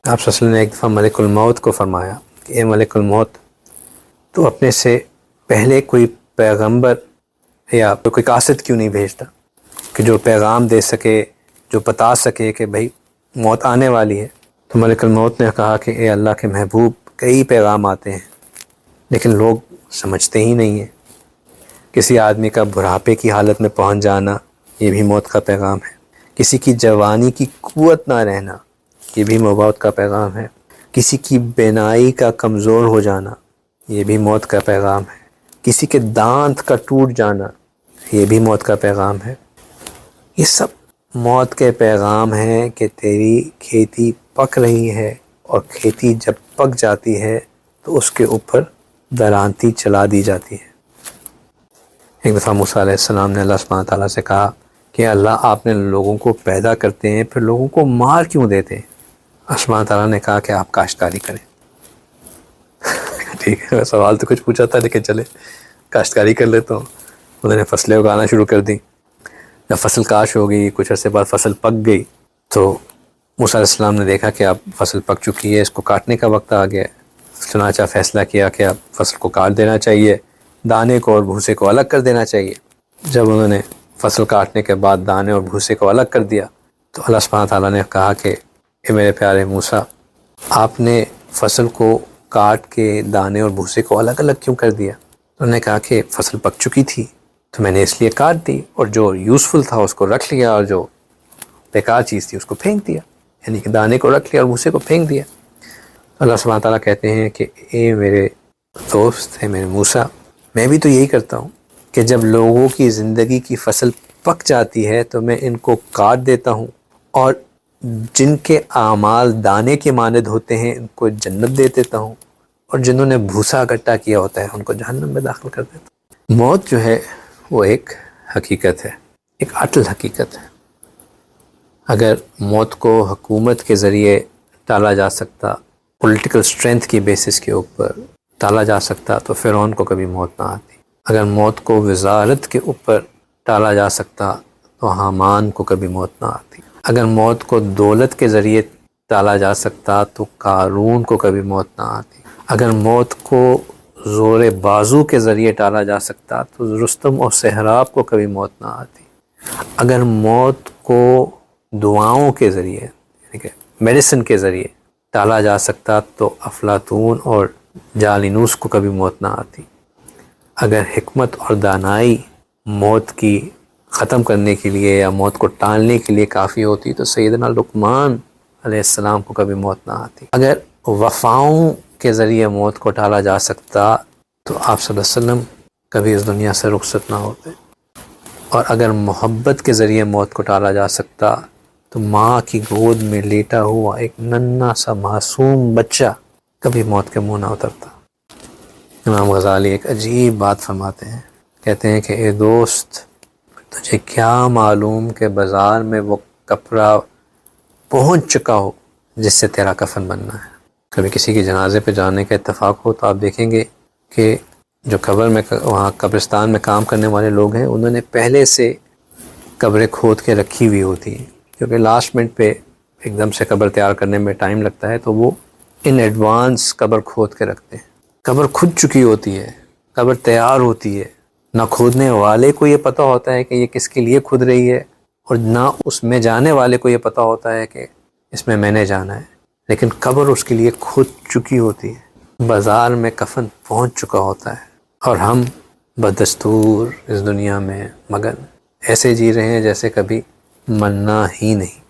آپ صلی اللہ علیہ وسلم نے ایک دفعہ ملک الموت کو فرمایا کہ اے ملک الموت، تو اپنے سے پہلے کوئی پیغمبر یا کوئی قاصد کیوں نہیں بھیجتا کہ جو پیغام دے سکے، جو بتا سکے کہ بھائی موت آنے والی ہے۔ تو ملک الموت نے کہا کہ اے اللہ کے محبوب، کئی پیغام آتے ہیں لیکن لوگ سمجھتے ہی نہیں ہیں۔ کسی آدمی کا بڑھاپے کی حالت میں پہنچ جانا، یہ بھی موت کا پیغام ہے۔ کسی کی جوانی کی قوت نہ رہنا، یہ بھی موت کا پیغام ہے۔ کسی کی بینائی کا کمزور ہو جانا، یہ بھی موت کا پیغام ہے۔ کسی کے دانت کا ٹوٹ جانا، یہ بھی موت کا پیغام ہے۔ یہ سب موت کے پیغام ہیں کہ تیری کھیتی پک رہی ہے، اور کھیتی جب پک جاتی ہے تو اس کے اوپر درانتی چلا دی جاتی ہے۔ ایک دفعہ موسیٰ علیہ السلام نے اللہ سبحانہ تعالیٰ سے کہا کہ اللہ، آپ نے لوگوں کو پیدا کرتے ہیں، پھر لوگوں کو مار کیوں دیتے ہیں؟ اللہ سبحانہ تعالیٰ نے کہا کہ آپ کاشتکاری کریں۔ ٹھیک ہے، سوال تو کچھ پوچھا تھا لیکن چلے کاشتکاری کر لیتا ہوں۔ انہوں نے فصلیں اگانا شروع کر دیں۔ جب فصل کاش ہو گئی، کچھ عرصے بعد فصل پک گئی، تو موسیٰ علیہ السلام نے دیکھا کہ اب فصل پک چکی ہے، اس کو کاٹنے کا وقت آ گیا ہے۔ چنانچہ فیصلہ کیا کہ اب فصل کو کاٹ دینا چاہیے، دانے کو اور بھوسے کو الگ کر دینا چاہیے۔ جب انہوں نے فصل کاٹنے کے بعد دانے اور بھوسے کو الگ کر دیا تو اللہ سبحانہ تعالیٰ نے کہا کہ اے میرے پیارے موسیٰ، آپ نے فصل کو کاٹ کے دانے اور بھوسے کو الگ الگ کیوں کر دیا؟ انہوں نے کہا کہ فصل پک چکی تھی تو میں نے اس لیے کاٹ دی، اور جو یوزفل تھا اس کو رکھ لیا، اور جو بیکار چیز تھی اس کو پھینک دیا، یعنی کہ دانے کو رکھ لیا اور بھوسے کو پھینک دیا۔ اللہ سبحانہ تعالیٰ کہتے ہیں کہ اے میرے دوست، اے میرے موسیٰ، میں بھی تو یہی کرتا ہوں کہ جب لوگوں کی زندگی کی فصل پک جاتی ہے تو میں ان کو کاٹ دیتا ہوں، اور جن کے اعمال دانے کے مانند ہوتے ہیں ان کو جنت دے دیتا ہوں، اور جنہوں نے بھوسا اکٹھا کیا ہوتا ہے ان کو جہنم میں داخل کر دیتا ہوں۔ موت جو ہے وہ ایک حقیقت ہے، ایک اٹل حقیقت ہے۔ اگر موت کو حکومت کے ذریعے ٹالا جا سکتا، پولیٹیکل اسٹرینتھ کی بیسس کے اوپر ٹالا جا سکتا تو فرعون کو کبھی موت نہ آتی۔ اگر موت کو وزارت کے اوپر ٹالا جا سکتا تو حامان کو کبھی موت نہ آتی۔ اگر موت کو دولت کے ذریعے ٹالا جا سکتا تو قارون کو کبھی موت نہ آتی۔ اگر موت کو زور بازو کے ذریعے ٹالا جا سکتا تو رستم اور سہراب کو کبھی موت نہ آتی۔ اگر موت کو دعاؤں کے ذریعے، یعنی کہ میڈیسن کے ذریعے ٹالا جا سکتا تو افلاطون اور جالینوس کو کبھی موت نہ آتی۔ اگر حکمت اور دانائی موت کی ختم کرنے کے لیے یا موت کو ٹالنے کے لیے کافی ہوتی تو سیدنا لقمان علیہ السلام کو کبھی موت نہ آتی۔ اگر وفاؤں کے ذریعے موت کو ٹالا جا سکتا تو آپ صلی اللہ علیہ وسلم کبھی اس دنیا سے رخصت نہ ہوتے۔ اور اگر محبت کے ذریعے موت کو ٹالا جا سکتا تو ماں کی گود میں لیٹا ہوا ایک ننھا سا معصوم بچہ کبھی موت کے منہ نہ اترتا۔ امام غزالی ایک عجیب بات فرماتے ہیں، کہتے ہیں کہ اے دوست، تجھے کیا معلوم کہ بازار میں وہ کپڑا پہنچ چکا ہو جس سے تیرا کفن بننا ہے۔ کبھی کسی کے جنازے پہ جانے کا اتفاق ہو تو آپ دیکھیں گے کہ جو قبر میں، وہاں قبرستان میں کام کرنے والے لوگ ہیں، انہوں نے پہلے سے قبریں کھود کے رکھی ہوئی ہوتی ہیں، کیونکہ لاسٹ منٹ پہ ایک دم سے قبر تیار کرنے میں ٹائم لگتا ہے تو وہ ان ایڈوانس قبر کھود کے رکھتے ہیں۔ قبر کھد چکی ہوتی ہے، قبر تیار ہوتی ہے، نہ کھودنے والے کو یہ پتہ ہوتا ہے کہ یہ کس کے لیے کھد رہی ہے، اور نہ اس میں جانے والے کو یہ پتہ ہوتا ہے کہ اس میں نے جانا ہے، لیکن قبر اس کے لیے کھد چکی ہوتی ہے، بازار میں کفن پہنچ چکا ہوتا ہے، اور ہم بدستور اس دنیا میں مگن ایسے جی رہے ہیں جیسے کبھی مرنا ہی نہیں۔